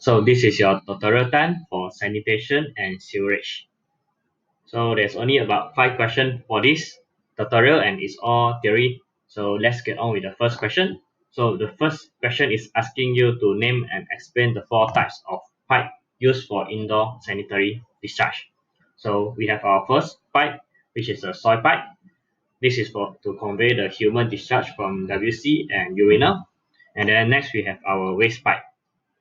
So this is your tutorial time for sanitation and sewerage. So there's only about 5 questions for this tutorial and it's all theory. So let's get on with the first question. So the first question is asking you to name and explain the 4 types of pipe used for indoor sanitary discharge. So we have our first pipe, which is a soil pipe. This is to convey the human discharge from WC and urinal. And then next we have our waste pipe.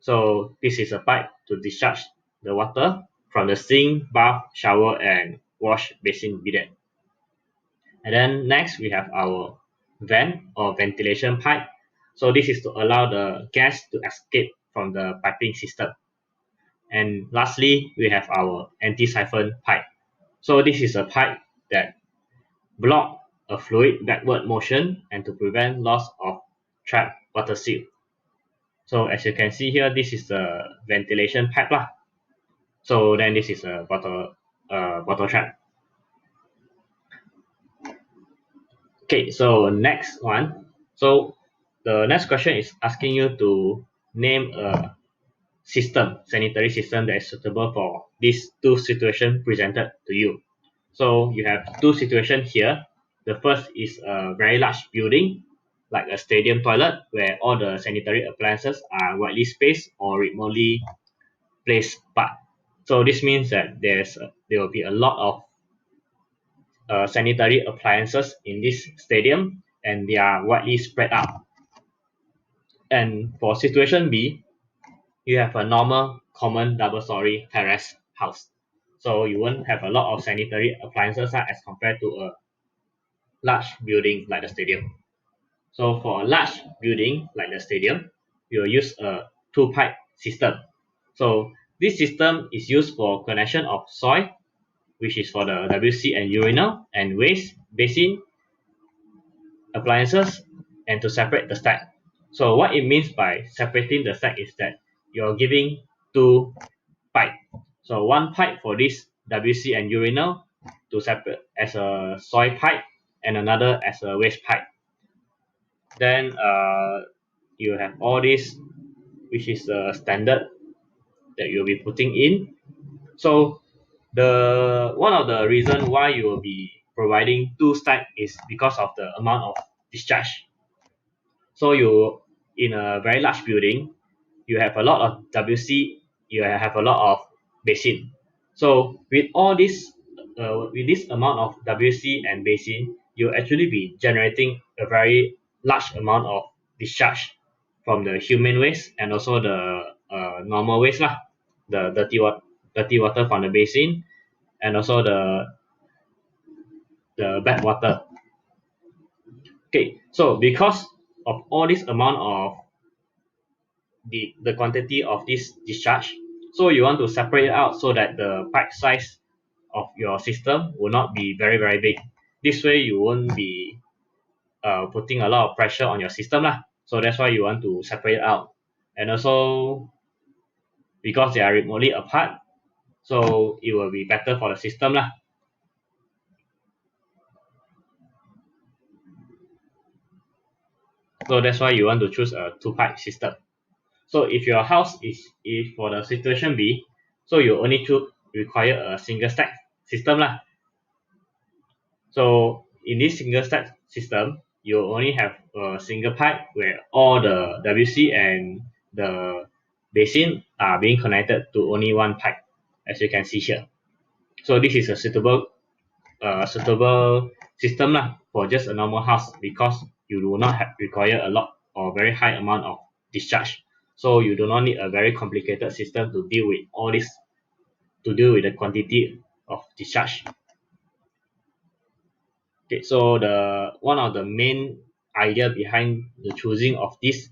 So this is a pipe to discharge the water from the sink, bath, shower, and wash basin bidet. And then next we have our vent or ventilation pipe. So this is to allow the gas to escape from the piping system. And lastly, we have our anti-siphon pipe. So this is a pipe that block a fluid backward motion and to prevent loss of trapped water seal. So as you can see here, this is the ventilation pipe lah. So then this is a bottle trap. Okay, so next one. So the next question is asking you to name a sanitary system that is suitable for these 2 situations presented to you. So you have 2 situations here. The first is a very large building, like a stadium toilet, where all the sanitary appliances are widely spaced or remotely placed apart. So this means that there will be a lot of sanitary appliances in this stadium and they are widely spread out. And for situation B, you have a normal common double-story terrace house. So you won't have a lot of sanitary appliances as compared to a large building like the stadium. So for a large building like the stadium, you will use a 2-pipe system. So this system is used for connection of soil, which is for the WC and urinal, and waste basin appliances, and to separate the stack. So what it means by separating the stack is that you're giving 2 pipe. So 1 pipe for this WC and urinal to separate as a soil pipe and another as a waste pipe. Then you have all this, which is the standard that you'll be putting in. So one of the reason why you will be providing 2 stack is because of the amount of discharge. So you in a very large building, you have a lot of WC, you have a lot of basin. So with all this, with this amount of WC and basin, you actually be generating a very large amount of discharge from the human waste and also the normal waste lah, the dirty water from the basin, and also the bad water. Okay, so because of all this amount of the quantity of this discharge, so you want to separate it out so that the pipe size of your system will not be very big. This way you won't be putting a lot of pressure on your system lah. So that's why you want to separate it out. And also because they are remotely apart, so it will be better for the system lah. So that's why you want to choose a 2-pipe system. So if your house is for the situation B, so you only require a single stack system lah. So in this single stack system, you only have a single pipe where all the WC and the basin are being connected to only 1 pipe, as you can see here. So this is a suitable system lah for just a normal house because you do not require a lot or very high amount of discharge. So you do not need a very complicated system to deal with all this, to deal with the quantity of discharge. Okay, so one of the main idea behind the choosing of this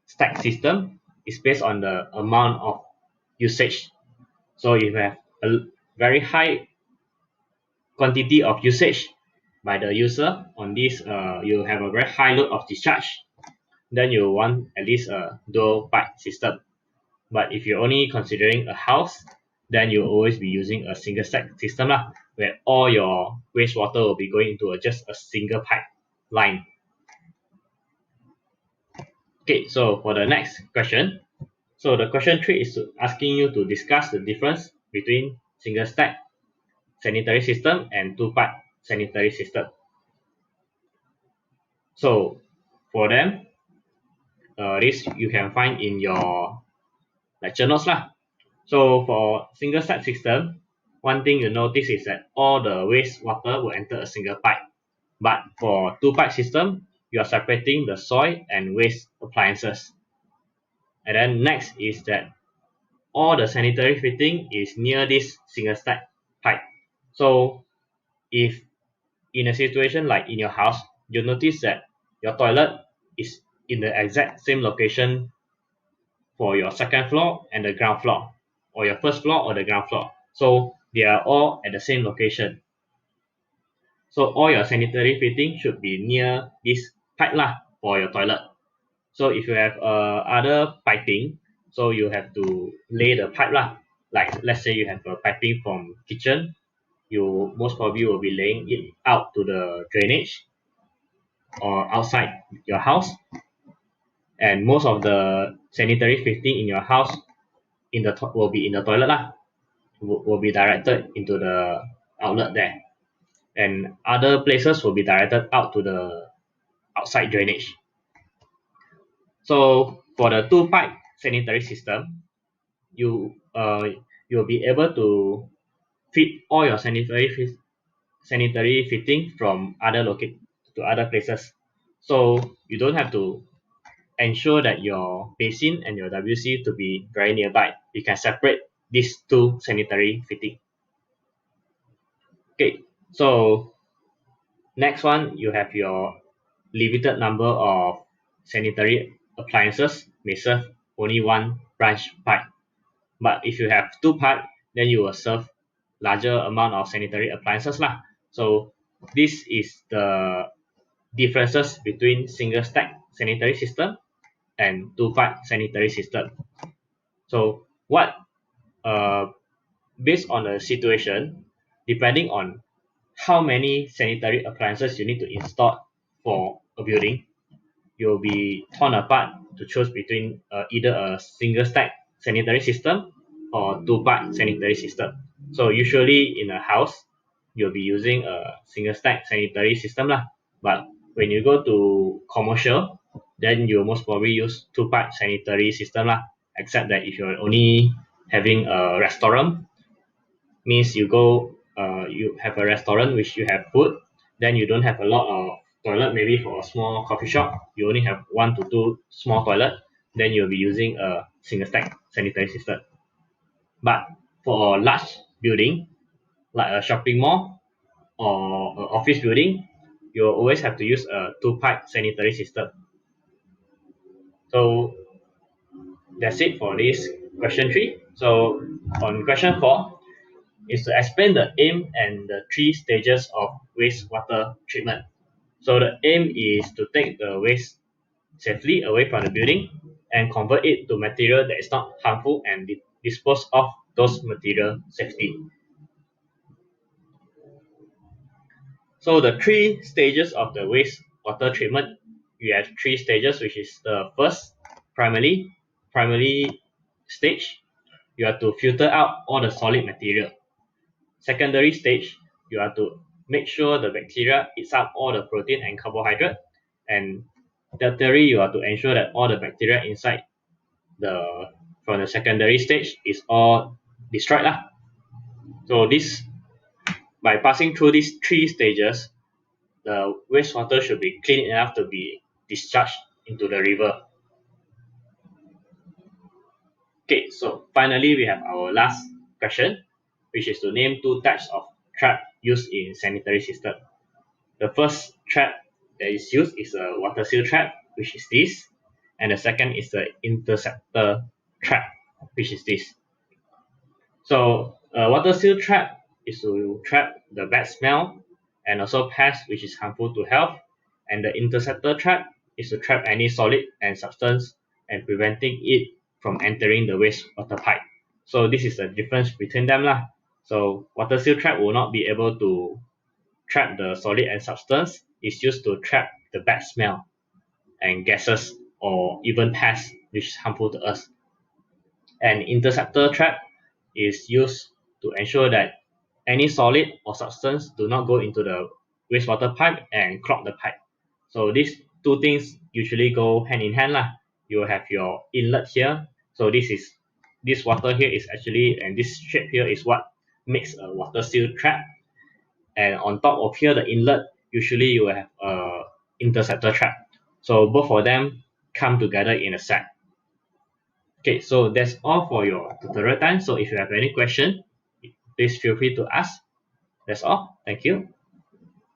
stack system is based on the amount of usage. So if you have a very high quantity of usage by the user on this, you have a very high load of discharge, then you want at least a dual pipe system. But if you're only considering a house, then you'll always be using a single stack system lah, where all your wastewater will be going into just a single pipe line. Okay, so for the next question, So the question 3 is asking you to discuss the difference between single stack sanitary system and two-part sanitary system. So for them, this you can find in your lecture notes lah. So for single stack system, one thing you notice is that all the wastewater will enter a single pipe. But for two-pipe system, you are separating the soil and waste appliances. And then next is that all the sanitary fitting is near this single stack pipe. So if in a situation like in your house, you notice that your toilet is in the exact same location for your second floor and the ground floor, or your first floor or the ground floor. So they are all at the same location. So all your sanitary fitting should be near this pipe lah for your toilet. So if you have other piping, so you have to lay the pipe lah. Like let's say you have a piping from kitchen, you most probably will be laying it out to the drainage or outside your house. And most of the sanitary fitting in your house will be in the toilet lah. Will be directed into the outlet there, and other places will be directed out to the outside drainage. So for the two pipe sanitary system, you'll be able to fit all your sanitary fitting from other places. So you don't have to ensure that your basin and your WC to be very nearby. You can separate these two sanitary fitting. Okay, so next one, you have your limited number of sanitary appliances may serve only one branch pipe. But if you have two pipe, then you will serve larger amount of sanitary appliances lah. So this is the differences between single stack sanitary system and two pipe sanitary system. So what based on the situation, depending on how many sanitary appliances you need to install for a building, you'll be torn apart to choose between either a single stack sanitary system or two-part sanitary system. So usually in a house, you'll be using a single stack sanitary system lah. But when you go to commercial, then you'll most probably use two-part sanitary system lah. Except that if you're only having a restaurant, means you have a restaurant which you have food, then you don't have a lot of toilet. Maybe for a small coffee shop, you only have 1 to 2 small toilet, then you'll be using a single stack sanitary system. But for a large building like a shopping mall or an office building, you'll always have to use a two-pipe sanitary system. So that's it for this question 3. So on question 4 is to explain the aim and the 3 stages of wastewater treatment. So the aim is to take the waste safely away from the building and convert it to material that is not harmful and dispose of those material safely. So the 3 stages of the wastewater treatment, you have 3 stages, which is the first primary stage. You have to filter out all the solid material. Secondary stage, you have to make sure the bacteria eats up all the protein and carbohydrate. And tertiary, you have to ensure that all the bacteria inside from the secondary stage is all destroyed lah. So by passing through these 3 stages, the wastewater should be clean enough to be discharged into the river. Okay, so finally we have our last question, which is to name 2 types of trap used in sanitary system. The first trap that is used is a water seal trap, which is this, and the second is the interceptor trap, which is this. So a water seal trap is to trap the bad smell and also pests which is harmful to health, and the interceptor trap is to trap any solid and substance and preventing it from entering the wastewater pipe. So this is the difference between them lah. So water seal trap will not be able to trap the solid and substance. It's used to trap the bad smell and gases or even pests which is harmful to us. An interceptor trap is used to ensure that any solid or substance do not go into the wastewater pipe and clog the pipe. So these two things usually go hand in hand lah. You have your inlet here. So this water here is actually, and this shape here is what makes a water seal trap. And on top of here, the inlet, usually you will have a interceptor trap. So both of them come together in a set. Okay, so that's all for your tutorial time. So if you have any question, please feel free to ask. That's all. Thank you.